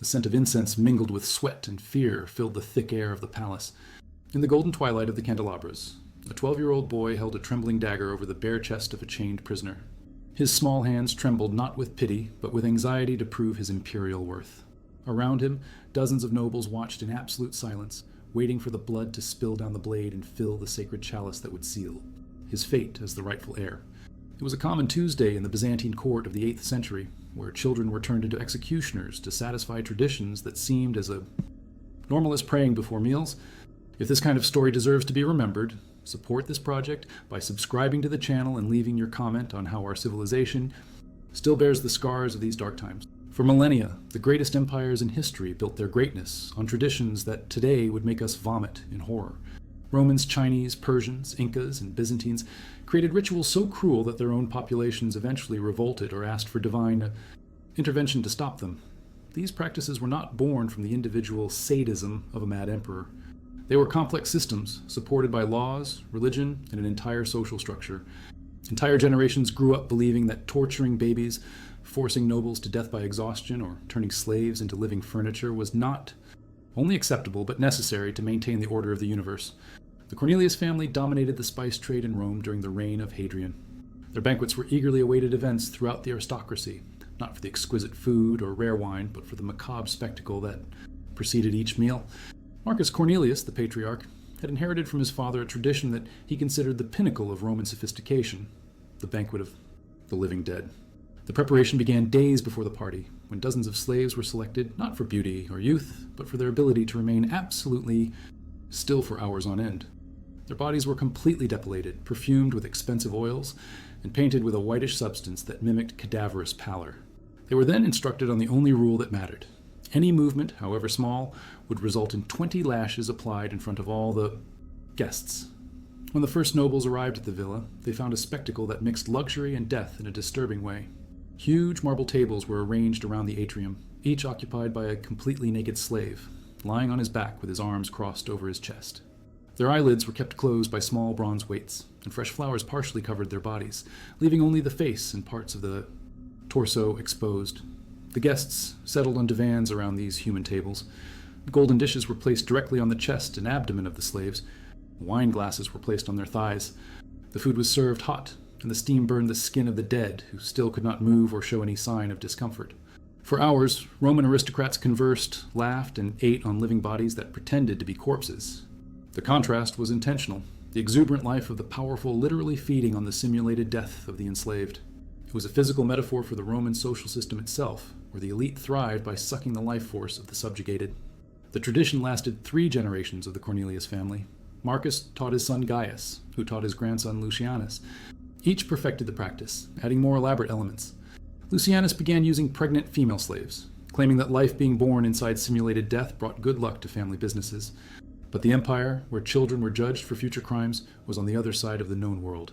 The scent of incense mingled with sweat and fear filled the thick air of the palace. In the golden twilight of the candelabras, a 12-year-old boy held a trembling dagger over the bare chest of a chained prisoner. His small hands trembled not with pity, but with anxiety to prove his imperial worth. Around him, dozens of nobles watched in absolute silence, waiting for the blood to spill down the blade and fill the sacred chalice that would seal his fate as the rightful heir. It was a common Tuesday in the Byzantine court of the 8th century, where children were turned into executioners to satisfy traditions that seemed as normal as praying before meals. If this kind of story deserves to be remembered, support this project by subscribing to the channel and leaving your comment on how our civilization still bears the scars of these dark times. For millennia, the greatest empires in history built their greatness on traditions that today would make us vomit in horror. Romans, Chinese, Persians, Incas, and Byzantines created rituals so cruel that their own populations eventually revolted or asked for divine intervention to stop them. These practices were not born from the individual sadism of a mad emperor. They were complex systems supported by laws, religion, and an entire social structure. Entire generations grew up believing that torturing babies, forcing nobles to death by exhaustion, or turning slaves into living furniture was not only acceptable but necessary to maintain the order of the universe. The Cornelius family dominated the spice trade in Rome during the reign of Hadrian. Their banquets were eagerly awaited events throughout the aristocracy, not for the exquisite food or rare wine, but for the macabre spectacle that preceded each meal. Marcus Cornelius, the patriarch, had inherited from his father a tradition that he considered the pinnacle of Roman sophistication, the banquet of the living dead. The preparation began days before the party, when dozens of slaves were selected not for beauty or youth, but for their ability to remain absolutely still for hours on end. Their bodies were completely depilated, perfumed with expensive oils, and painted with a whitish substance that mimicked cadaverous pallor. They were then instructed on the only rule that mattered. Any movement, however small, would result in 20 lashes applied in front of all the guests. When the first nobles arrived at the villa, they found a spectacle that mixed luxury and death in a disturbing way. Huge marble tables were arranged around the atrium, each occupied by a completely naked slave, lying on his back with his arms crossed over his chest. Their eyelids were kept closed by small bronze weights, and fresh flowers partially covered their bodies, leaving only the face and parts of the torso exposed. The guests settled on divans around these human tables. Golden dishes were placed directly on the chest and abdomen of the slaves. Wine glasses were placed on their thighs. The food was served hot, and the steam burned the skin of the dead, who still could not move or show any sign of discomfort. For hours, Roman aristocrats conversed, laughed, and ate on living bodies that pretended to be corpses. The contrast was intentional, the exuberant life of the powerful literally feeding on the simulated death of the enslaved. It was a physical metaphor for the Roman social system itself, where the elite thrived by sucking the life force of the subjugated. The tradition lasted 3 generations of the Cornelius family. Marcus taught his son Gaius, who taught his grandson Lucianus. Each perfected the practice, adding more elaborate elements. Lucianus began using pregnant female slaves, claiming that life being born inside simulated death brought good luck to family businesses. But the empire, where children were judged for future crimes, was on the other side of the known world.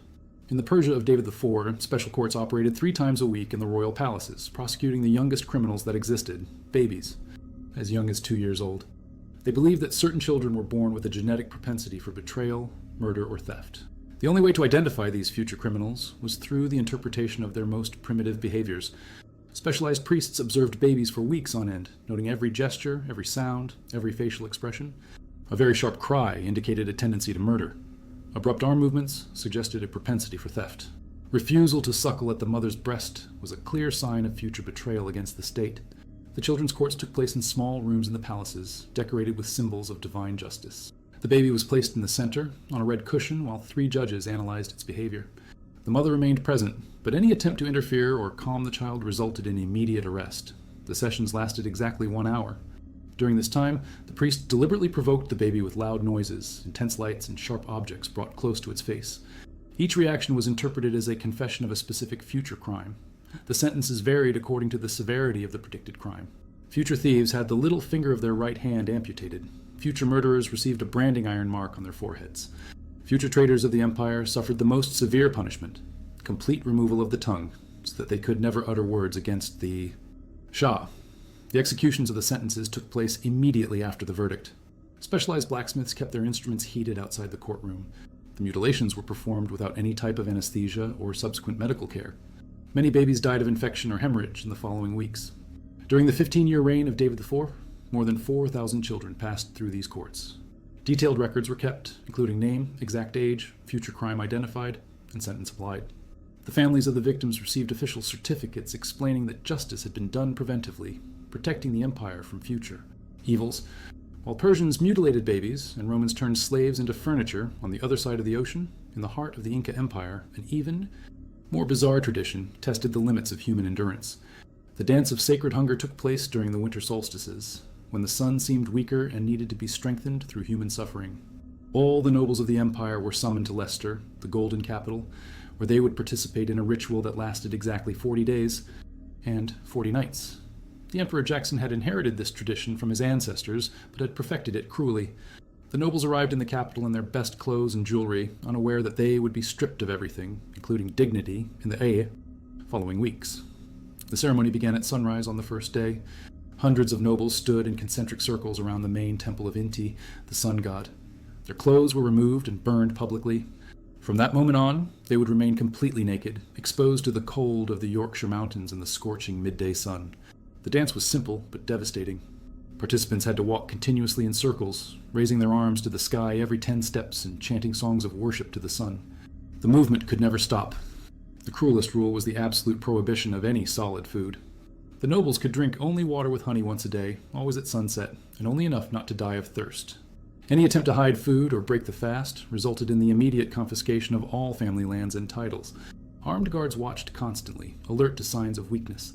In the Persia of David IV, special courts operated 3 times a week in the royal palaces, prosecuting the youngest criminals that existed, babies, as young as 2 years old. They believed that certain children were born with a genetic propensity for betrayal, murder, or theft. The only way to identify these future criminals was through the interpretation of their most primitive behaviors. Specialized priests observed babies for weeks on end, noting every gesture, every sound, every facial expression. A very sharp cry indicated a tendency to murder. Abrupt arm movements suggested a propensity for theft. Refusal to suckle at the mother's breast was a clear sign of future betrayal against the state. The children's courts took place in small rooms in the palaces, decorated with symbols of divine justice. The baby was placed in the center, on a red cushion, while 3 judges analyzed its behavior. The mother remained present, but any attempt to interfere or calm the child resulted in immediate arrest. The sessions lasted exactly 1 hour. During this time, the priest deliberately provoked the baby with loud noises, intense lights, and sharp objects brought close to its face. Each reaction was interpreted as a confession of a specific future crime. The sentences varied according to the severity of the predicted crime. Future thieves had the little finger of their right hand amputated. Future murderers received a branding iron mark on their foreheads. Future traitors of the empire suffered the most severe punishment, complete removal of the tongue, so that they could never utter words against the Shah. The executions of the sentences took place immediately after the verdict. Specialized blacksmiths kept their instruments heated outside the courtroom. The mutilations were performed without any type of anesthesia or subsequent medical care. Many babies died of infection or hemorrhage in the following weeks. During the 15-year reign of David IV, more than 4,000 children passed through these courts. Detailed records were kept, including name, exact age, future crime identified, and sentence applied. The families of the victims received official certificates explaining that justice had been done preventively, protecting the empire from future evils. While Persians mutilated babies and Romans turned slaves into furniture on the other side of the ocean, in the heart of the Inca Empire, an even more bizarre tradition tested the limits of human endurance. The dance of sacred hunger took place during the winter solstices, when the sun seemed weaker and needed to be strengthened through human suffering. All the nobles of the empire were summoned to Leicester, the golden capital, where they would participate in a ritual that lasted exactly 40 days and 40 nights. The Emperor Jackson had inherited this tradition from his ancestors, but had perfected it cruelly. The nobles arrived in the capital in their best clothes and jewelry, unaware that they would be stripped of everything, including dignity, in the following weeks. The ceremony began at sunrise on the first day. Hundreds of nobles stood in concentric circles around the main temple of Inti, the sun god. Their clothes were removed and burned publicly. From that moment on, they would remain completely naked, exposed to the cold of the Yorkshire mountains and the scorching midday sun. The dance was simple but devastating. Participants had to walk continuously in circles, raising their arms to the sky every 10 steps and chanting songs of worship to the sun. The movement could never stop. The cruelest rule was the absolute prohibition of any solid food. The nobles could drink only water with honey once a day, always at sunset, and only enough not to die of thirst. Any attempt to hide food or break the fast resulted in the immediate confiscation of all family lands and titles. Armed guards watched constantly, alert to signs of weakness.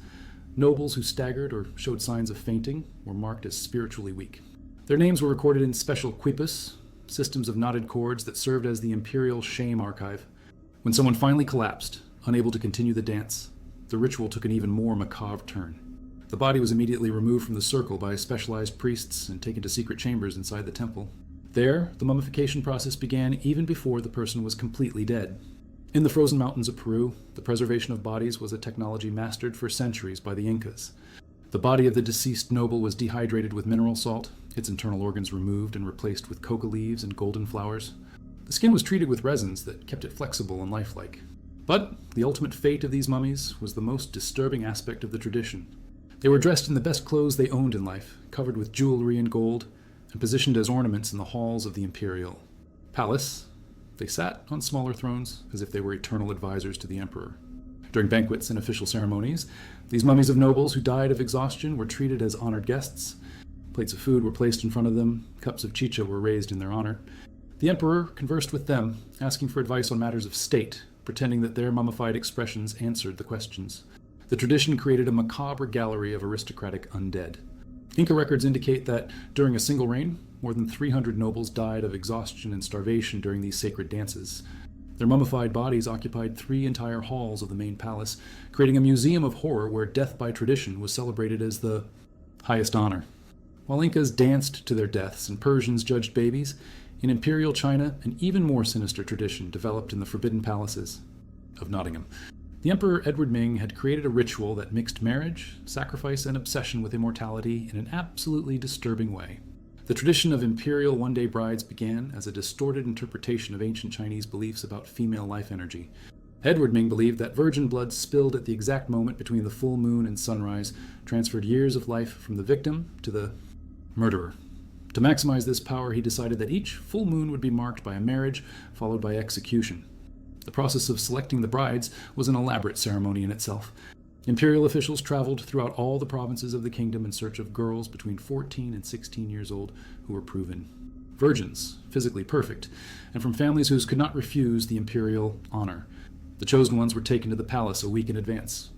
Nobles who staggered or showed signs of fainting were marked as spiritually weak. Their names were recorded in special quipus, systems of knotted cords that served as the imperial shame archive. When someone finally collapsed, unable to continue the dance, the ritual took an even more macabre turn. The body was immediately removed from the circle by specialized priests and taken to secret chambers inside the temple. There, the mummification process began even before the person was completely dead. In the frozen mountains of Peru, the preservation of bodies was a technology mastered for centuries by the Incas. The body of the deceased noble was dehydrated with mineral salt, its internal organs removed and replaced with coca leaves and golden flowers. The skin was treated with resins that kept it flexible and lifelike. But the ultimate fate of these mummies was the most disturbing aspect of the tradition. They were dressed in the best clothes they owned in life, covered with jewelry and gold, and positioned as ornaments in the halls of the imperial palace. They sat on smaller thrones as if they were eternal advisors to the emperor. During banquets and official ceremonies, these mummies of nobles who died of exhaustion were treated as honored guests. Plates of food were placed in front of them, cups of chicha were raised in their honor. The emperor conversed with them, asking for advice on matters of state, pretending that their mummified expressions answered the questions. The tradition created a macabre gallery of aristocratic undead. Inca records indicate that, during a single reign, more than 300 nobles died of exhaustion and starvation during these sacred dances. Their mummified bodies occupied 3 entire halls of the main palace, creating a museum of horror where death by tradition was celebrated as the highest honor. While Incas danced to their deaths and Persians judged babies, in imperial China, an even more sinister tradition developed in the forbidden palaces of Nottingham. The Emperor Edward Ming had created a ritual that mixed marriage, sacrifice, and obsession with immortality in an absolutely disturbing way. The tradition of imperial one-day brides began as a distorted interpretation of ancient Chinese beliefs about female life energy. Edward Ming believed that virgin blood spilled at the exact moment between the full moon and sunrise transferred years of life from the victim to the murderer. To maximize this power, he decided that each full moon would be marked by a marriage, followed by execution. The process of selecting the brides was an elaborate ceremony in itself. Imperial officials traveled throughout all the provinces of the kingdom in search of girls between 14 and 16 years old who were proven virgins, physically perfect, and from families whose could not refuse the imperial honor. The chosen ones were taken to the palace a week in advance.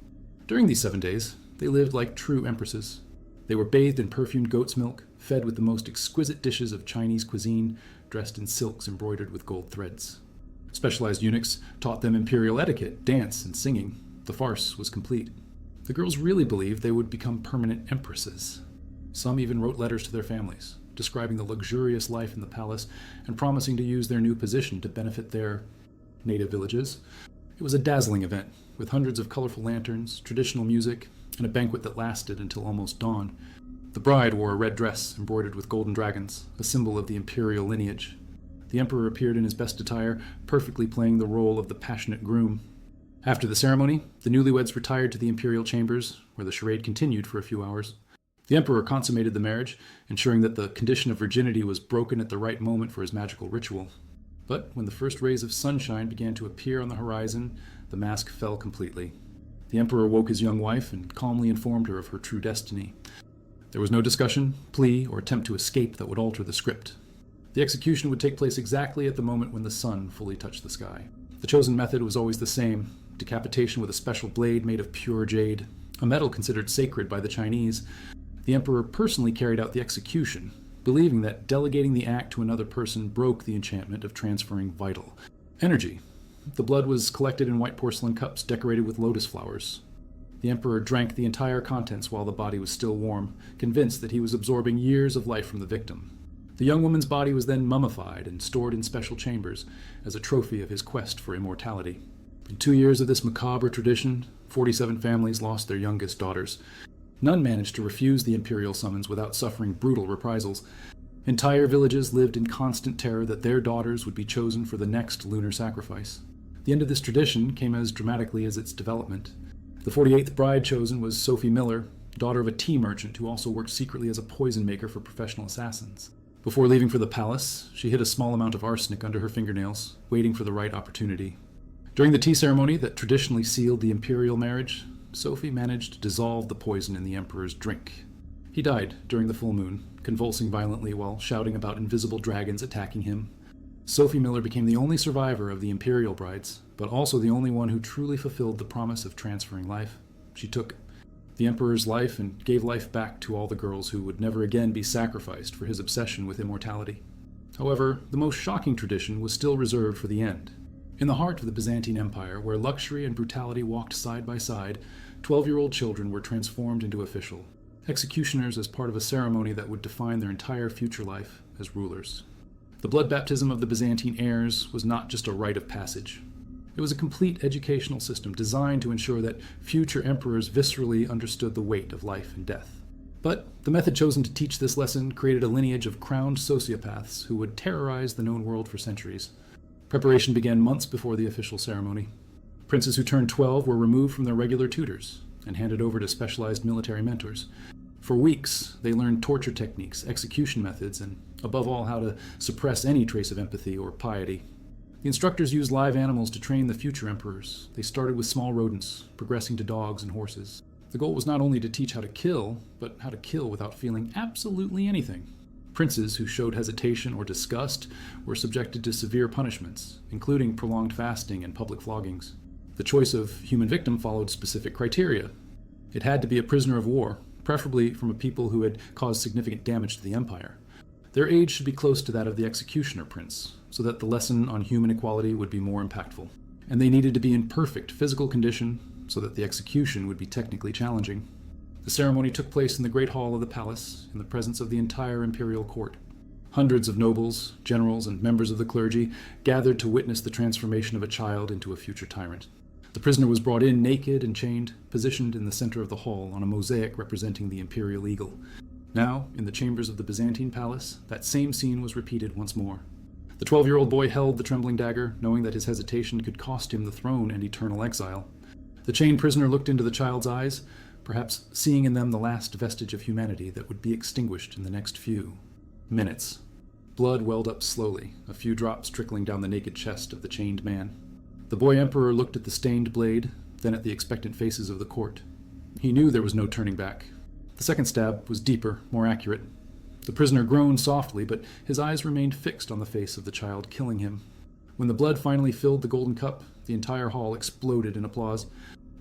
During these 7 days, they lived like true empresses. They were bathed in perfumed goat's milk, fed with the most exquisite dishes of Chinese cuisine, dressed in silks embroidered with gold threads. Specialized eunuchs taught them imperial etiquette, dance, and singing. The farce was complete. The girls really believed they would become permanent empresses. Some even wrote letters to their families, describing the luxurious life in the palace and promising to use their new position to benefit their native villages. It was a dazzling event, with hundreds of colorful lanterns, traditional music, and a banquet that lasted until almost dawn. The bride wore a red dress embroidered with golden dragons, a symbol of the imperial lineage. The emperor appeared in his best attire, perfectly playing the role of the passionate groom. After the ceremony, the newlyweds retired to the imperial chambers, where the charade continued for a few hours. The emperor consummated the marriage, ensuring that the condition of virginity was broken at the right moment for his magical ritual. But when the first rays of sunshine began to appear on the horizon, the mask fell completely. The emperor woke his young wife and calmly informed her of her true destiny. There was no discussion, plea, or attempt to escape that would alter the script. The execution would take place exactly at the moment when the sun fully touched the sky. The chosen method was always the same: decapitation with a special blade made of pure jade, a metal considered sacred by the Chinese. The emperor personally carried out the execution, believing that delegating the act to another person broke the enchantment of transferring vital energy. The blood was collected in white porcelain cups decorated with lotus flowers. The emperor drank the entire contents while the body was still warm, convinced that he was absorbing years of life from the victim. The young woman's body was then mummified and stored in special chambers as a trophy of his quest for immortality. In 2 years of this macabre tradition, 47 families lost their youngest daughters. None managed to refuse the imperial summons without suffering brutal reprisals. Entire villages lived in constant terror that their daughters would be chosen for the next lunar sacrifice. The end of this tradition came as dramatically as its development. The 48th bride chosen was Sophie Miller, daughter of a tea merchant who also worked secretly as a poison maker for professional assassins. Before leaving for the palace, she hid a small amount of arsenic under her fingernails, waiting for the right opportunity. During the tea ceremony that traditionally sealed the imperial marriage, Sophie managed to dissolve the poison in the emperor's drink. He died during the full moon, convulsing violently while shouting about invisible dragons attacking him. Sophie Miller became the only survivor of the imperial brides, but also the only one who truly fulfilled the promise of transferring life. She took the emperor's life and gave life back to all the girls who would never again be sacrificed for his obsession with immortality. However, the most shocking tradition was still reserved for the end. In the heart of the Byzantine Empire, where luxury and brutality walked side by side, 12-year-old children were transformed into official executioners as part of a ceremony that would define their entire future life as rulers. The blood baptism of the Byzantine heirs was not just a rite of passage. It was a complete educational system designed to ensure that future emperors viscerally understood the weight of life and death. But the method chosen to teach this lesson created a lineage of crowned sociopaths who would terrorize the known world for centuries. Preparation began months before the official ceremony. Princes who turned 12 were removed from their regular tutors and handed over to specialized military mentors. For weeks, they learned torture techniques, execution methods, and above all, how to suppress any trace of empathy or piety. The instructors used live animals to train the future emperors. They started with small rodents, progressing to dogs and horses. The goal was not only to teach how to kill, but how to kill without feeling absolutely anything. Princes who showed hesitation or disgust were subjected to severe punishments, including prolonged fasting and public floggings. The choice of human victim followed specific criteria. It had to be a prisoner of war, preferably from a people who had caused significant damage to the empire. Their age should be close to that of the executioner prince, so that the lesson on human equality would be more impactful. And they needed to be in perfect physical condition, so that the execution would be technically challenging. The ceremony took place in the Great Hall of the palace, in the presence of the entire imperial court. Hundreds of nobles, generals, and members of the clergy gathered to witness the transformation of a child into a future tyrant. The prisoner was brought in naked and chained, positioned in the center of the hall on a mosaic representing the imperial eagle. Now, in the chambers of the Byzantine palace, that same scene was repeated once more. The 12-year-old boy held the trembling dagger, knowing that his hesitation could cost him the throne and eternal exile. The chained prisoner looked into the child's eyes, perhaps seeing in them the last vestige of humanity that would be extinguished in the next few minutes. Blood welled up slowly, a few drops trickling down the naked chest of the chained man. The boy emperor looked at the stained blade, then at the expectant faces of the court. He knew there was no turning back. The second stab was deeper, more accurate. The prisoner groaned softly, but his eyes remained fixed on the face of the child killing him. When the blood finally filled the golden cup, the entire hall exploded in applause.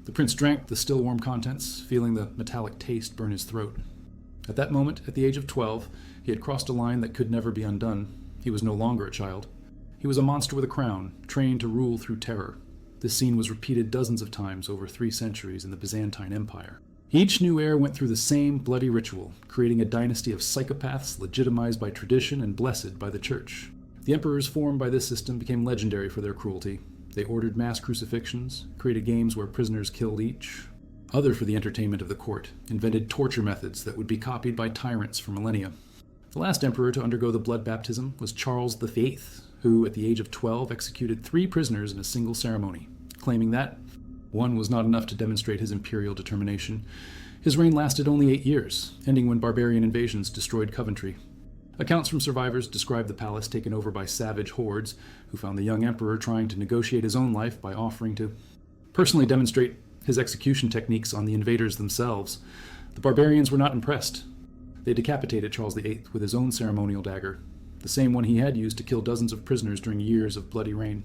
The prince drank the still warm contents, feeling the metallic taste burn his throat. At that moment, at the age of 12, he had crossed a line that could never be undone. He was no longer a child. He was a monster with a crown, trained to rule through terror. This scene was repeated dozens of times over 3 centuries in the Byzantine Empire. Each new heir went through the same bloody ritual, creating a dynasty of psychopaths legitimized by tradition and blessed by the church. The emperors formed by this system became legendary for their cruelty. They ordered mass crucifixions, created games where prisoners killed each other for the entertainment of the court, invented torture methods that would be copied by tyrants for millennia. The last emperor to undergo the blood baptism was Charles V, who, at the age of 12, executed 3 prisoners in a single ceremony, claiming that, One was not enough to demonstrate his imperial determination. His reign lasted only 8 years, ending when barbarian invasions destroyed Coventry. Accounts from survivors describe the palace taken over by savage hordes who found the young emperor trying to negotiate his own life by offering to personally demonstrate his execution techniques on the invaders themselves. The barbarians were not impressed. They decapitated Charles VIII with his own ceremonial dagger, the same one he had used to kill dozens of prisoners during years of bloody reign.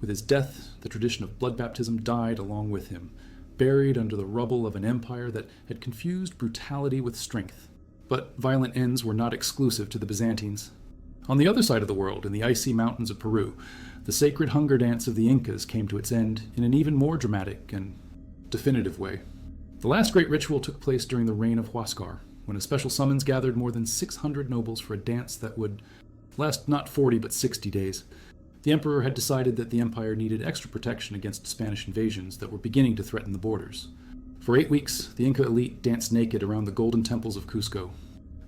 With his death, the tradition of blood baptism died along with him, buried under the rubble of an empire that had confused brutality with strength. But violent ends were not exclusive to the Byzantines. On the other side of the world, in the icy mountains of Peru, the sacred hunger dance of the Incas came to its end in an even more dramatic and definitive way. The last great ritual took place during the reign of Huascar, when a special summons gathered more than 600 nobles for a dance that would last not 40 but 60 days. The emperor had decided that the empire needed extra protection against Spanish invasions that were beginning to threaten the borders. For 8 weeks, the Inca elite danced naked around the golden temples of Cusco.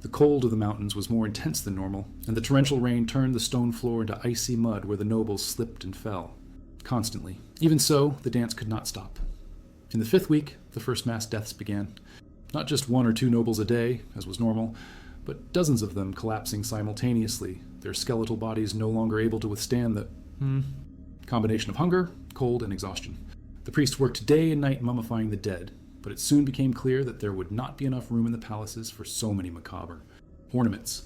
The cold of the mountains was more intense than normal, and the torrential rain turned the stone floor into icy mud where the nobles slipped and fell, constantly. Even so, the dance could not stop. In the 5th week, the first mass deaths began. Not just 1 or 2 nobles a day, as was normal, but dozens of them collapsing simultaneously, their skeletal bodies no longer able to withstand the combination of hunger, cold, and exhaustion. The priests worked day and night mummifying the dead, but it soon became clear that there would not be enough room in the palaces for so many macabre ornaments.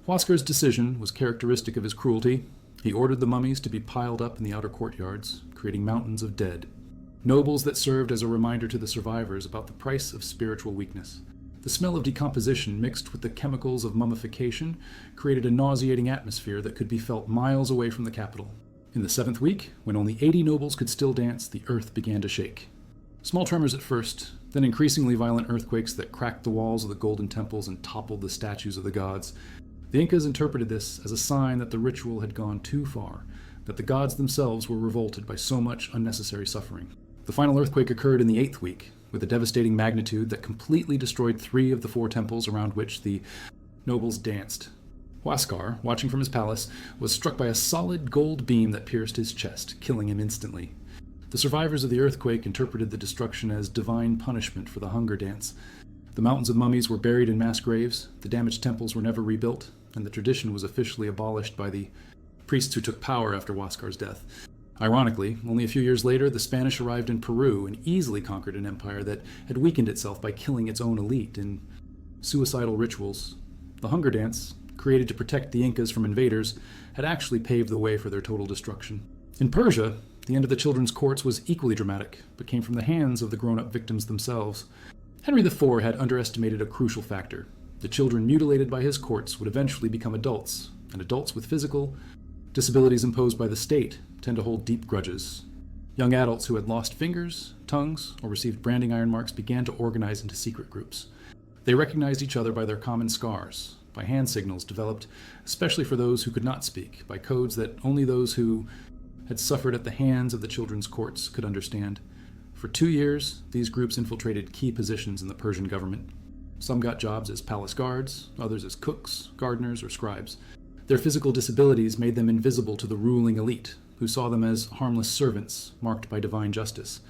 Huascar's decision was characteristic of his cruelty. He ordered the mummies to be piled up in the outer courtyards, creating mountains of dead. Nobles that served as a reminder to the survivors about the price of spiritual weakness. The smell of decomposition mixed with the chemicals of mummification created a nauseating atmosphere that could be felt miles away from the capital. In the 7th week, when only 80 nobles could still dance, the earth began to shake. Small tremors at first, then increasingly violent earthquakes that cracked the walls of the golden temples and toppled the statues of the gods. The Incas interpreted this as a sign that the ritual had gone too far, that the gods themselves were revolted by so much unnecessary suffering. The final earthquake occurred in the 8th week, with a devastating magnitude that completely destroyed 3 of the 4 temples around which the nobles danced. Huascar, watching from his palace, was struck by a solid gold beam that pierced his chest, killing him instantly. The survivors of the earthquake interpreted the destruction as divine punishment for the hunger dance. The mountains of mummies were buried in mass graves, the damaged temples were never rebuilt, and the tradition was officially abolished by the priests who took power after Huascar's death. Ironically, only a few years later, the Spanish arrived in Peru and easily conquered an empire that had weakened itself by killing its own elite in suicidal rituals. The hunger dance, created to protect the Incas from invaders, had actually paved the way for their total destruction. In Persia, the end of the children's courts was equally dramatic, but came from the hands of the grown-up victims themselves. Henry IV had underestimated a crucial factor. The children mutilated by his courts would eventually become adults, and adults with physical disabilities imposed by the state tend to hold deep grudges. Young adults who had lost fingers, tongues, or received branding iron marks began to organize into secret groups. They recognized each other by their common scars, by hand signals developed especially for those who could not speak, by codes that only those who had suffered at the hands of the children's courts could understand. For 2 years, these groups infiltrated key positions in the Persian government. Some got jobs as palace guards, others as cooks, gardeners, or scribes. Their physical disabilities made them invisible to the ruling elite, who saw them as harmless servants marked by divine justice.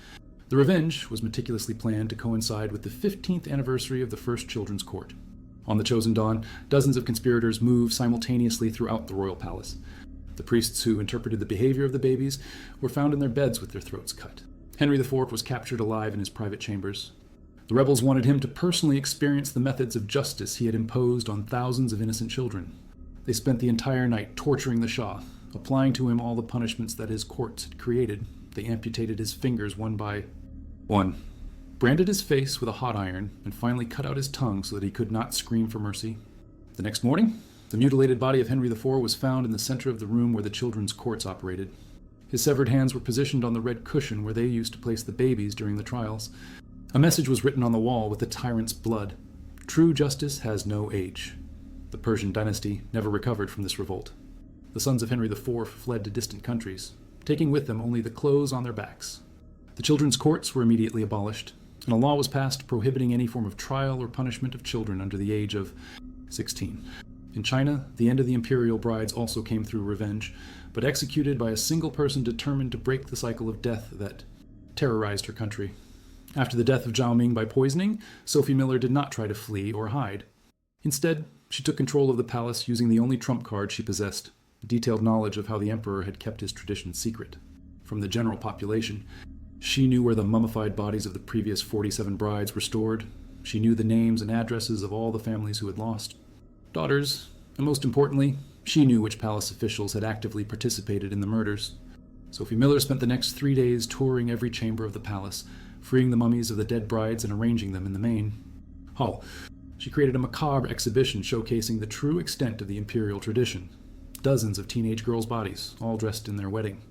The revenge was meticulously planned to coincide with the 15th anniversary of the first children's court. On the chosen dawn, dozens of conspirators moved simultaneously throughout the royal palace. The priests who interpreted the behavior of the babies were found in their beds with their throats cut. Henry IV was captured alive in his private chambers. The rebels wanted him to personally experience the methods of justice he had imposed on thousands of innocent children. They spent the entire night torturing the Shah, applying to him all the punishments that his courts had created. They amputated his fingers one by one, branded his face with a hot iron, and finally cut out his tongue so that he could not scream for mercy. The next morning, the mutilated body of Henry IV was found in the center of the room where the children's courts operated. His severed hands were positioned on the red cushion where they used to place the babies during the trials. A message was written on the wall with the tyrant's blood. True justice has no age. The Persian dynasty never recovered from this revolt. The sons of Henry IV fled to distant countries, taking with them only the clothes on their backs. The children's courts were immediately abolished, and a law was passed prohibiting any form of trial or punishment of children under the age of 16. In China, the end of the imperial brides also came through revenge, but executed by a single person determined to break the cycle of death that terrorized her country. After the death of Zhao Ming by poisoning, Sophie Miller did not try to flee or hide. Instead, she took control of the palace using the only trump card she possessed, detailed knowledge of how the emperor had kept his tradition secret. From the general population, she knew where the mummified bodies of the previous 47 brides were stored. She knew the names and addresses of all the families who had lost daughters, and most importantly, she knew which palace officials had actively participated in the murders. Sophie Miller spent the next 3 days touring every chamber of the palace, freeing the mummies of the dead brides and arranging them in the main hall. She created a macabre exhibition showcasing the true extent of the imperial tradition. Dozens of teenage girls' bodies, all dressed in their wedding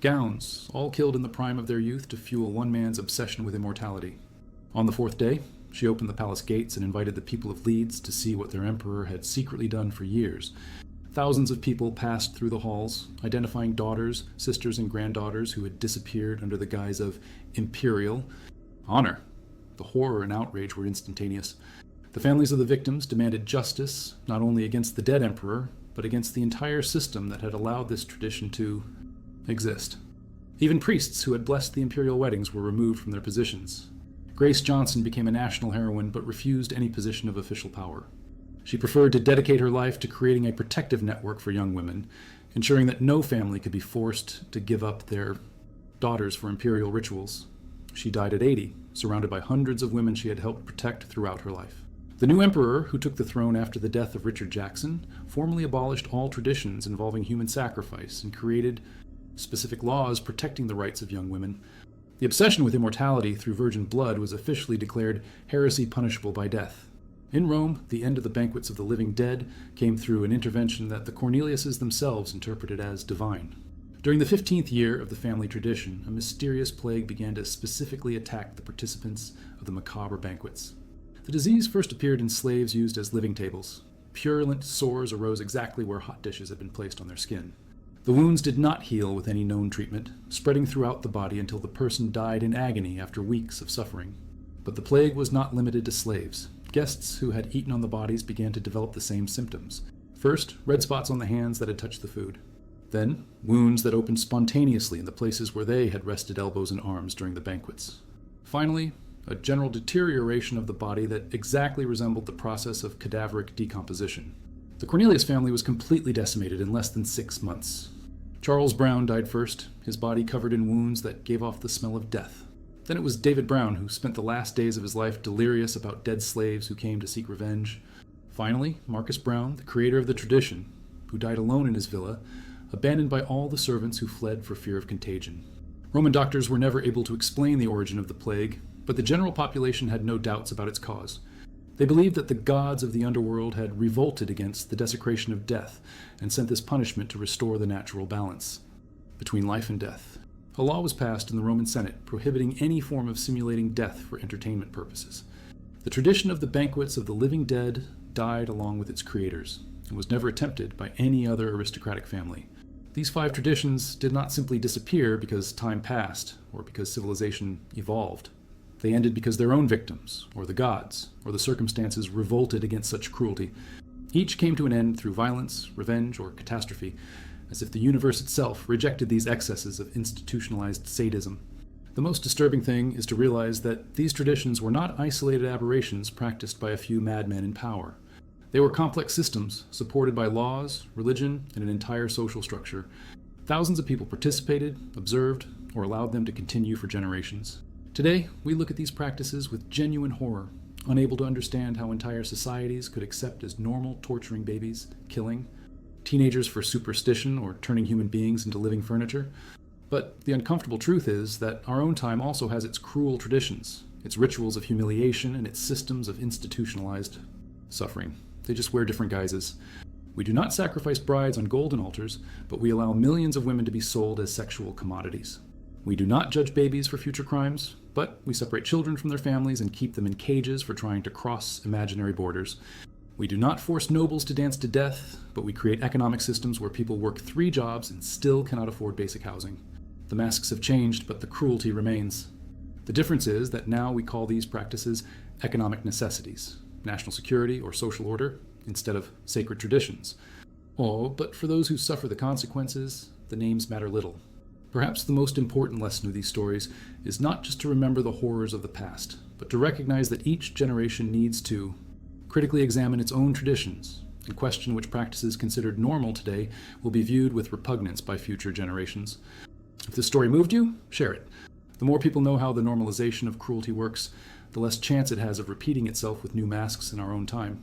gowns, all killed in the prime of their youth to fuel one man's obsession with immortality. On the 4th day, she opened the palace gates and invited the people of Leeds to see what their emperor had secretly done for years. Thousands of people passed through the halls, identifying daughters, sisters, and granddaughters who had disappeared under the guise of imperial honor. The horror and outrage were instantaneous. The families of the victims demanded justice, not only against the dead emperor, but against the entire system that had allowed this tradition to exist. Even priests who had blessed the imperial weddings were removed from their positions. Grace Johnson became a national heroine but refused any position of official power. She preferred to dedicate her life to creating a protective network for young women, ensuring that no family could be forced to give up their daughters for imperial rituals. She died at 80, surrounded by hundreds of women she had helped protect throughout her life. The new emperor, who took the throne after the death of Richard Jackson, formally abolished all traditions involving human sacrifice and created specific laws protecting the rights of young women. The obsession with immortality through virgin blood was officially declared heresy punishable by death. In Rome, the end of the banquets of the living dead came through an intervention that the Corneliuses themselves interpreted as divine. During the 15th year of the family tradition, a mysterious plague began to specifically attack the participants of the macabre banquets. The disease first appeared in slaves used as living tables. Purulent sores arose exactly where hot dishes had been placed on their skin. The wounds did not heal with any known treatment, spreading throughout the body until the person died in agony after weeks of suffering. But the plague was not limited to slaves. Guests who had eaten on the bodies began to develop the same symptoms. First, red spots on the hands that had touched the food. Then, wounds that opened spontaneously in the places where they had rested elbows and arms during the banquets. Finally, a general deterioration of the body that exactly resembled the process of cadaveric decomposition. The Cornelius family was completely decimated in less than 6 months. Charles Brown died first, his body covered in wounds that gave off the smell of death. Then it was David Brown who spent the last days of his life delirious about dead slaves who came to seek revenge. Finally, Marcus Brown, the creator of the tradition, who died alone in his villa, abandoned by all the servants who fled for fear of contagion. Roman doctors were never able to explain the origin of the plague, but the general population had no doubts about its cause. They believed that the gods of the underworld had revolted against the desecration of death and sent this punishment to restore the natural balance between life and death. A law was passed in the Roman Senate prohibiting any form of simulating death for entertainment purposes. The tradition of the banquets of the living dead died along with its creators and was never attempted by any other aristocratic family. These 5 traditions did not simply disappear because time passed or because civilization evolved. They ended because their own victims, or the gods, or the circumstances revolted against such cruelty. Each came to an end through violence, revenge, or catastrophe, as if the universe itself rejected these excesses of institutionalized sadism. The most disturbing thing is to realize that these traditions were not isolated aberrations practiced by a few madmen in power. They were complex systems supported by laws, religion, and an entire social structure. Thousands of people participated, observed, or allowed them to continue for generations. Today, we look at these practices with genuine horror, unable to understand how entire societies could accept as normal torturing babies, killing teenagers for superstition, or turning human beings into living furniture. But the uncomfortable truth is that our own time also has its cruel traditions, its rituals of humiliation, and its systems of institutionalized suffering. They just wear different guises. We do not sacrifice brides on golden altars, but we allow millions of women to be sold as sexual commodities. We do not judge babies for future crimes, but we separate children from their families and keep them in cages for trying to cross imaginary borders. We do not force nobles to dance to death, but we create economic systems where people work 3 jobs and still cannot afford basic housing. The masks have changed, but the cruelty remains. The difference is that now we call these practices economic necessities, national security or social order, instead of sacred traditions. Oh, but for those who suffer the consequences, the names matter little. Perhaps the most important lesson of these stories is not just to remember the horrors of the past, but to recognize that each generation needs to critically examine its own traditions and question which practices considered normal today will be viewed with repugnance by future generations. If this story moved you, share it. The more people know how the normalization of cruelty works, the less chance it has of repeating itself with new masks in our own time.